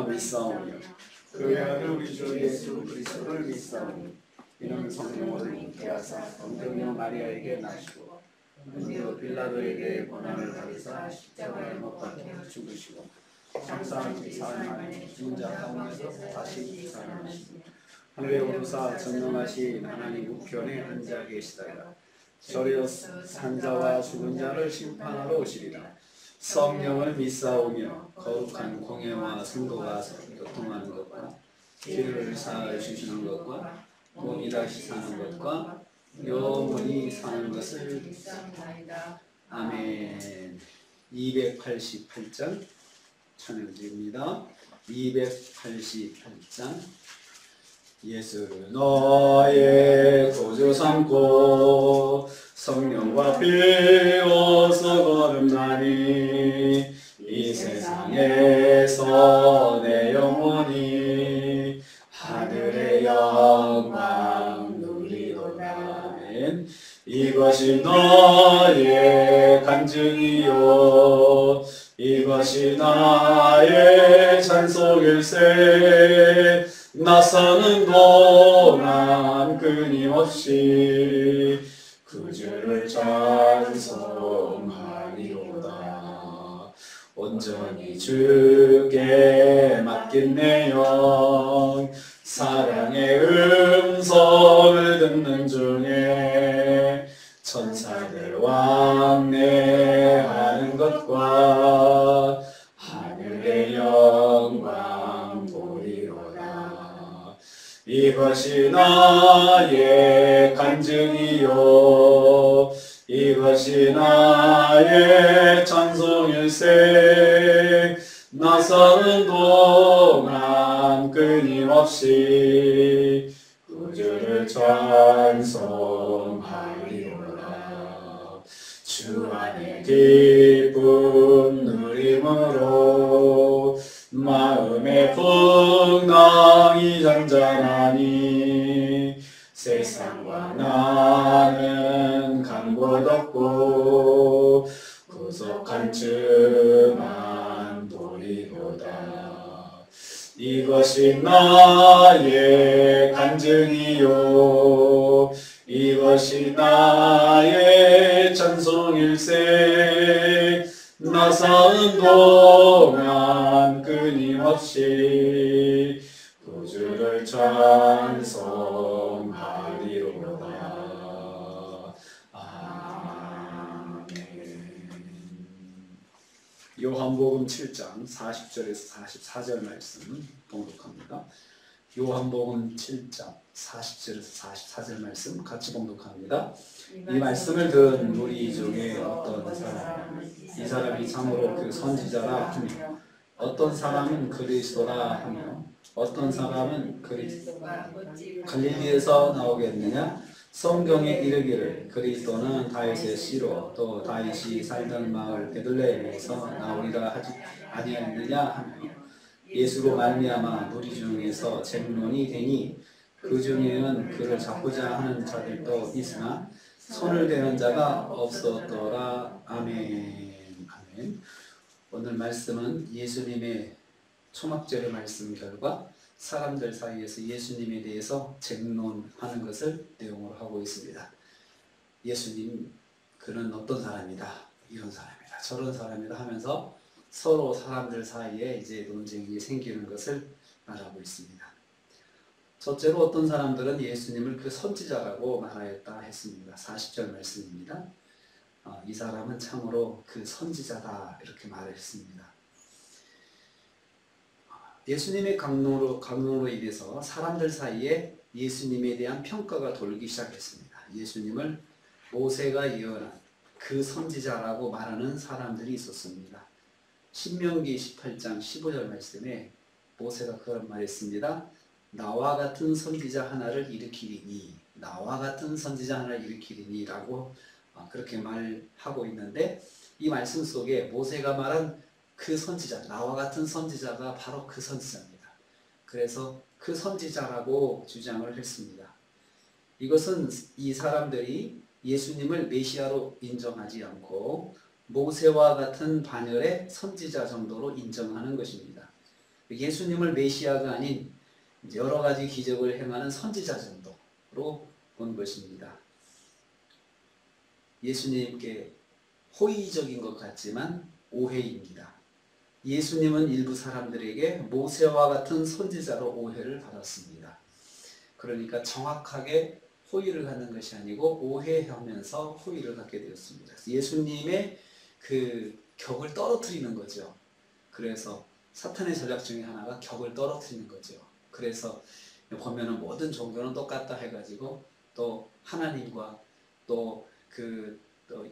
믿사오며 그 외아들 우리 주 예수 그리스도를 믿사오니 이는 성령으로 잉태하사 본토녀 마리아에게 나시고 본디오 빌라도에게 고난을 받으사 십자가에 못 박혀 죽으시고 장사한 지 사흘 만에 죽은 자 가운데서 다시 살아나시고 하늘에 오르사 전능하신 하나님 우편에 앉아 계시다가 저리로서 산자와 죽은 자를 심판하러 오시리라. 성령을 믿사오며 거룩한 공예와 성도가 교통하는 것과 죄를 사하여 주시는 것과 몸이 다시 사는 것과 영원히 사는 것을 믿사옵나이다. 아멘. 288장 찬양지입니다. 288장 예수를 너의 구주 삼고 성령과 비워서 거듭나니 이 세상에서 내 영혼이 하늘의 영광 누리도다. 이것이 너의 간증이요 이것이 나의 찬송일세. 나 사는 동안 끊임없이 구주를 찬송하리로다. 온전히 주께 맡긴 내 영 사랑의 음성을 듣는 중에 천사들 왕래하는 것과 하늘의 영광 보리로다. 이것이 나의 간증이요 이것이 나의 찬송일세. 나 사는 동안 끊임없이 구주를 찬송하리로다. 주 안에 기쁨 누림으로 마음의 풍랑이 잔잔하니 세상과 나는 간 곳 없고 구속한 주만 보리로다. 이것이 나의 간증이요 이것이 나의 찬송일세. 나 사는 동안 끊임없이 구주를 찬송하리로다. 아멘. 요한복음 7장 40절에서 44절 말씀 봉독합니다. 요한복음 7장 40절에서 44절 말씀 같이 봉독합니다. 이 말씀을 들은 무리 중에 어떤 사람, 이 사람이 참으로 그 선지자라 하며 어떤 사람은 그리스도라 하며 어떤 사람은 갈릴리에서 나오겠느냐. 성경에 이르기를 그리스도는 다윗의 씨로 또 다윗이 살던 마을 베들레헴에서 나오리라 하지 아니하였느냐 하며 예수로 말미암아 무리 중에서 쟁론이 되니 그 중에는 그를 잡고자 하는 자들도 있으나 손을 대는 자가 없었더라. 아멘. 아멘. 오늘 말씀은 예수님의 초막절의 말씀 결과 사람들 사이에서 예수님에 대해서 쟁론하는 것을 내용으로 하고 있습니다. 예수님 그는 어떤 사람이다, 이런 사람이다, 저런 사람이다 하면서 서로 사람들 사이에 이제 논쟁이 생기는 것을 말하고 있습니다. 첫째로 어떤 사람들은 예수님을 그 선지자라고 말하였다 했습니다. 40절 말씀입니다. 이 사람은 참으로 그 선지자다 이렇게 말했습니다. 예수님의 강론으로 인해서 사람들 사이에 예수님에 대한 평가가 돌기 시작했습니다. 예수님을 모세가 예언한 그 선지자라고 말하는 사람들이 있었습니다. 신명기 18장 15절 말씀에 모세가 그런 말했습니다. 나와 같은 선지자 하나를 일으키리니, 나와 같은 선지자 하나를 일으키리니 라고 그렇게 말하고 있는데, 이 말씀 속에 모세가 말한 그 선지자, 나와 같은 선지자가 바로 그 선지자입니다. 그래서 그 선지자라고 주장을 했습니다. 이것은 이 사람들이 예수님을 메시아로 인정하지 않고 모세와 같은 반열의 선지자 정도로 인정하는 것입니다. 예수님을 메시아가 아닌 여러 가지 기적을 행하는 선지자 정도로 본 것입니다. 예수님께 호의적인 것 같지만 오해입니다. 예수님은 일부 사람들에게 모세와 같은 선지자로 오해를 받았습니다. 그러니까 정확하게 호의를 갖는 것이 아니고 오해하면서 호의를 갖게 되었습니다. 예수님의 그 격을 떨어뜨리는 거죠. 그래서 사탄의 전략 중에 하나가 격을 떨어뜨리는 거죠. 그래서 보면은 모든 종교는 똑같다 해가지고 또 하나님과 또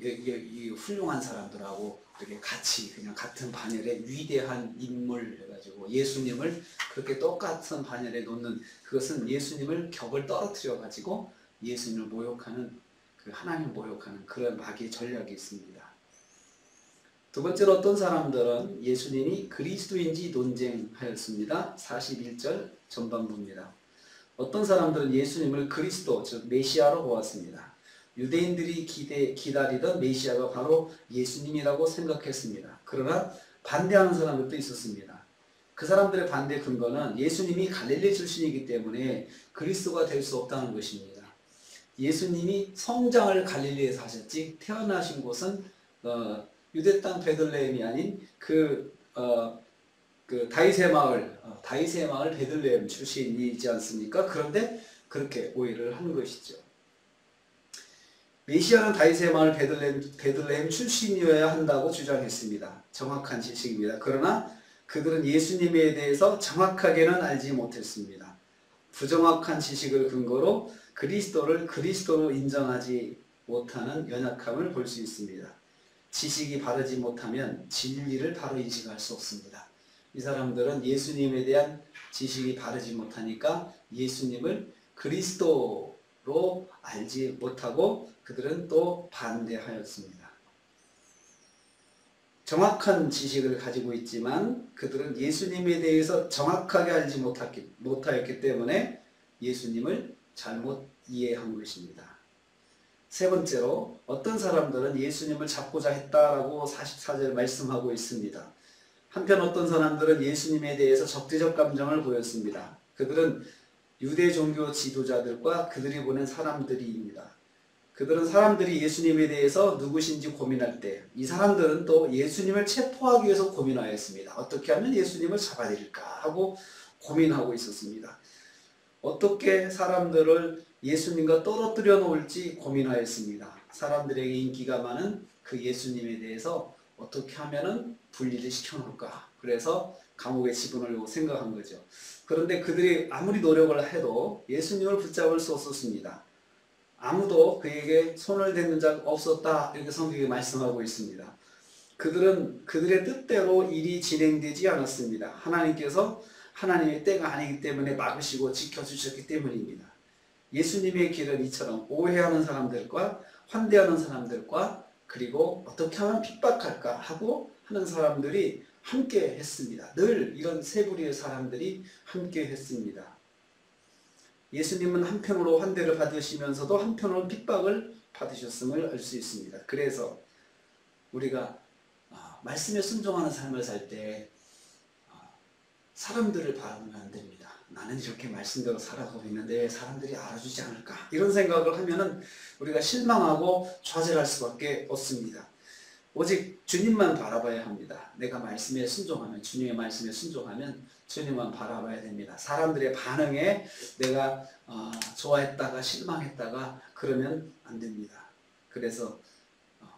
이 훌륭한 사람들하고 이렇게 같이 그냥 같은 반열에 위대한 인물 해가지고 예수님을 그렇게 똑같은 반열에 놓는, 그것은 예수님을 격을 떨어뜨려 가지고 예수님을 모욕하는, 그 하나님 모욕하는 그런 마귀의 전략이 있습니다. 두 번째로 어떤 사람들은 예수님이 그리스도인지 논쟁하였습니다. 41절 전반부입니다. 어떤 사람들은 예수님을 그리스도, 즉 메시아로 보았습니다. 유대인들이 기다리던 메시아가 바로 예수님이라고 생각했습니다. 그러나 반대하는 사람들도 있었습니다. 그 사람들의 반대 근거는 예수님이 갈릴리 출신이기 때문에 그리스도가 될 수 없다는 것입니다. 예수님이 성장을 갈릴리에서 하셨지 태어나신 곳은 유대 땅 베들레헴이 아닌 그 다윗의 마을 베들레헴 출신이지 않습니까? 그런데 그렇게 오해를 한 것이죠. 메시아는 다윗의 마을 베들레헴 출신이어야 한다고 주장했습니다. 정확한 지식입니다. 그러나 그들은 예수님에 대해서 정확하게는 알지 못했습니다. 부정확한 지식을 근거로 그리스도를 그리스도로 인정하지 못하는 연약함을 볼 수 있습니다. 지식이 바르지 못하면 진리를 바로 인식할 수 없습니다. 이 사람들은 예수님에 대한 지식이 바르지 못하니까 예수님을 그리스도로 알지 못하고 그들은 또 반대하였습니다. 정확한 지식을 가지고 있지만 그들은 예수님에 대해서 정확하게 알지 못하였기 때문에 예수님을 잘못 이해한 것입니다. 세 번째로 어떤 사람들은 예수님을 잡고자 했다라고 44절 말씀하고 있습니다. 한편 어떤 사람들은 예수님에 대해서 적대적 감정을 보였습니다. 그들은 유대 종교 지도자들과 그들이 보낸 사람들입니다. 그들은 사람들이 예수님에 대해서 누구신지 고민할 때 이 사람들은 또 예수님을 체포하기 위해서 고민하였습니다. 어떻게 하면 예수님을 잡아들일까 하고 고민하고 있었습니다. 어떻게 사람들을 예수님과 떨어뜨려 놓을지 고민하였습니다. 사람들에게 인기가 많은 그 예수님에 대해서 어떻게 하면은 분리를 시켜놓을까. 그래서 감옥에 집어넣으려고 생각한 거죠. 그런데 그들이 아무리 노력을 해도 예수님을 붙잡을 수 없었습니다. 아무도 그에게 손을 대는 자가 없었다. 이렇게 성경이 말씀하고 있습니다. 그들은 그들의 뜻대로 일이 진행되지 않았습니다. 하나님께서 하나님의 때가 아니기 때문에 막으시고 지켜주셨기 때문입니다. 예수님의 길은 이처럼 오해하는 사람들과 환대하는 사람들과 그리고 어떻게 하면 핍박할까 하고 하는 사람들이 함께 했습니다. 늘 이런 세 부류의 사람들이 함께 했습니다. 예수님은 한편으로 환대를 받으시면서도 한편으로 핍박을 받으셨음을 알 수 있습니다. 그래서 우리가 말씀에 순종하는 삶을 살 때 사람들을 바라보면 안 됩니다. 나는 이렇게 말씀대로 살아가고 있는데 사람들이 알아주지 않을까 이런 생각을 하면은 우리가 실망하고 좌절할 수밖에 없습니다. 오직 주님만 바라봐야 합니다. 내가 말씀에 순종하면, 주님의 말씀에 순종하면 주님만 바라봐야 됩니다. 사람들의 반응에 내가 좋아했다가 실망했다가 그러면 안 됩니다. 그래서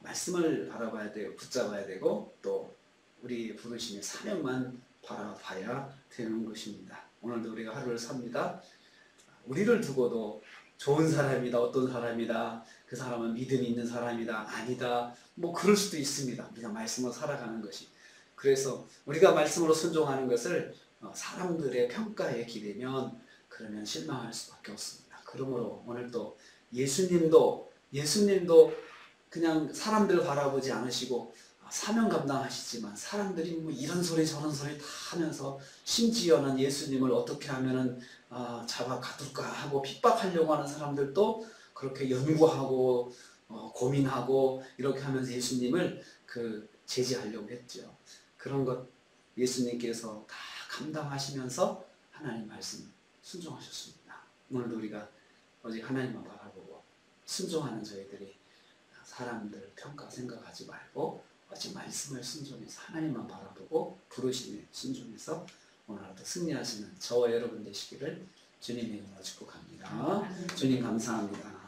말씀을 바라봐야 되고 붙잡아야 되고 또 우리 부르심의 사명만 바라봐야 되는 것입니다. 오늘도 우리가 하루를 삽니다. 우리를 두고도 좋은 사람이다, 어떤 사람이다, 그 사람은 믿음이 있는 사람이다, 아니다, 뭐 그럴 수도 있습니다. 우리가 말씀으로 살아가는 것이. 그래서 우리가 말씀으로 순종하는 것을 사람들의 평가에 기대면 그러면 실망할 수밖에 없습니다. 그러므로 오늘도 예수님도 그냥 사람들을 바라보지 않으시고 사명 감당하시지만 사람들이 뭐 이런 소리 저런 소리 다 하면서 심지어는 예수님을 어떻게 하면은 잡아 가둘까 하고 핍박하려고 하는 사람들도 그렇게 연구하고 고민하고 이렇게 하면서 예수님을 제지하려고 했죠. 그런 것 예수님께서 다 감당하시면서 하나님 말씀 순종하셨습니다. 오늘도 우리가 오직 하나님만 바라보고 순종하는 저희들이 사람들 평가 생각하지 말고 오직 말씀을 순종해서 하나님만 바라보고 부르심에 순종해서 오늘 하루도 승리하시는 저와 여러분 되시기를 주님의 이름으로 축복합니다. 주님 감사합니다.